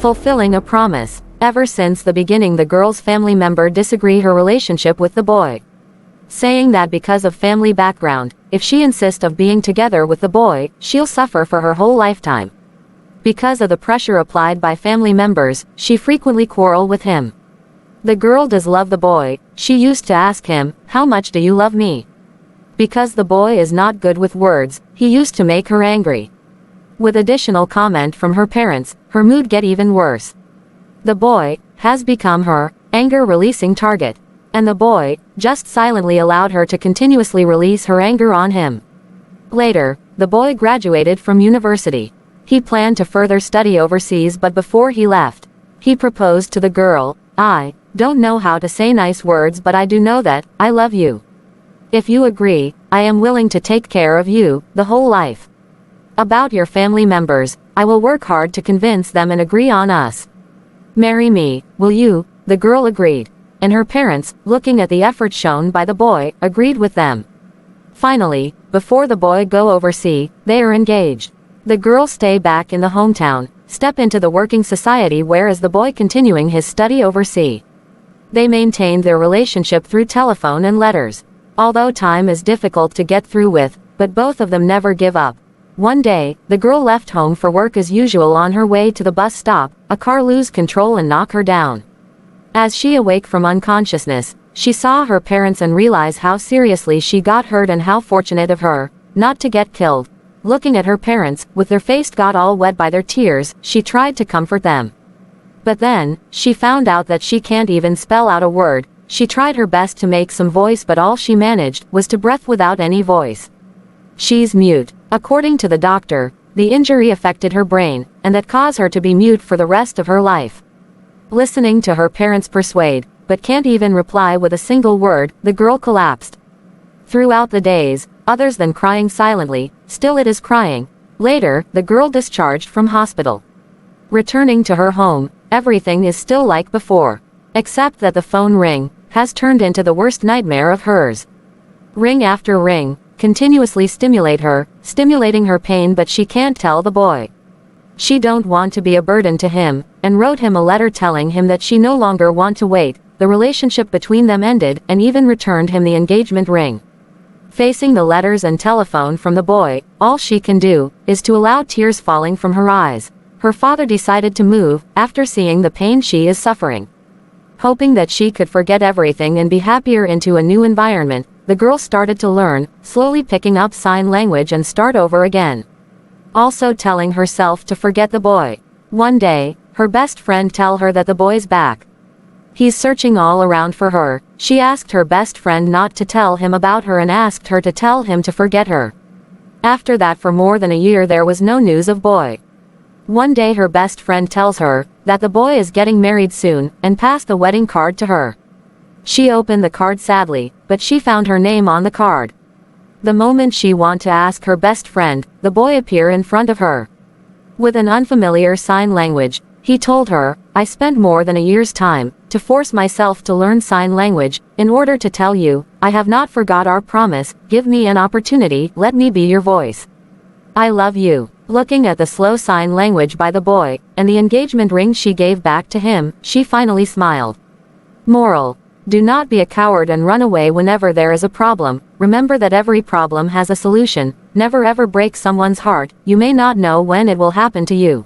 fulfilling a promise. Ever since the beginning, the girl's family member disagree her relationship with the boy, saying that because of family background, if she insists of being together with the boy, she'll suffer for her whole lifetime. Because of the pressure applied by family members, she frequently quarrel with him. The girl does love the boy. She used to ask him, "How much do you love me?" Because the boy is not good with words, he used to make her angry. With additional comment from her parents, her mood get even worse. The boy has become her anger-releasing target, and the boy just silently allowed her to continuously release her anger on him. Later, the boy graduated from university. He planned to further study overseas, but before he left, he proposed to the girl. "I don't know how to say nice words, but I do know that I love you. If you agree, I am willing to take care of you the whole life. About your family members, I will work hard to convince them and agree on us. Marry me, will you?" The girl agreed, and her parents, looking at the effort shown by the boy, agreed with them. Finally, before the boy go overseas, they are engaged. The girl stay back in the hometown, step into the working society, whereas the boy continuing his study overseas. They maintained their relationship through telephone and letters. Although time is difficult to get through with, but both of them never give up. One day, the girl left home for work as usual. On her way to the bus stop, a car lose control and knock her down. As she awake from unconsciousness, she saw her parents and realized how seriously she got hurt and how fortunate of her not to get killed. Looking at her parents, with their face got all wet by their tears, she tried to comfort them. But then, she found out that she can't even spell out a word. She tried her best to make some voice, but all she managed was to breath without any voice. She's mute. According to the doctor, the injury affected her brain, and that caused her to be mute for the rest of her life. Listening to her parents persuade, but can't even reply with a single word, the girl collapsed. Throughout the days, others than crying silently, still it is crying. Later, the girl discharged from hospital. Returning to her home, everything is still like before, except that the phone ring has turned into the worst nightmare of hers. Ring after ring, continuously stimulating her pain, but she can't tell the boy. She don't want to be a burden to him, and wrote him a letter telling him that she no longer want to wait. The relationship between them ended, and even returned him the engagement ring. Facing the letters and telephone from the boy, all she can do is to allow tears falling from her eyes. Her father decided to move after seeing the pain she is suffering. Hoping that she could forget everything and be happier into a new environment, the girl started to learn, slowly picking up sign language and start over again. Also telling herself to forget the boy. One day, her best friend tell her that the boy's back. He's searching all around for her. She asked her best friend not to tell him about her and asked her to tell him to forget her. After that, for more than a year there was no news of boy. One day her best friend tells her that the boy is getting married soon, and passed the wedding card to her. She opened the card sadly, but she found her name on the card. The moment she want to ask her best friend, the boy appear in front of her. With an unfamiliar sign language, he told her, "I spent more than a year's time to force myself to learn sign language, in order to tell you, I have not forgot our promise. Give me an opportunity, let me be your voice. I love you." Looking at the slow sign language by the boy, and the engagement ring she gave back to him, she finally smiled. Moral: do not be a coward and run away whenever there is a problem. Remember that every problem has a solution. Never ever break someone's heart. You may not know when it will happen to you.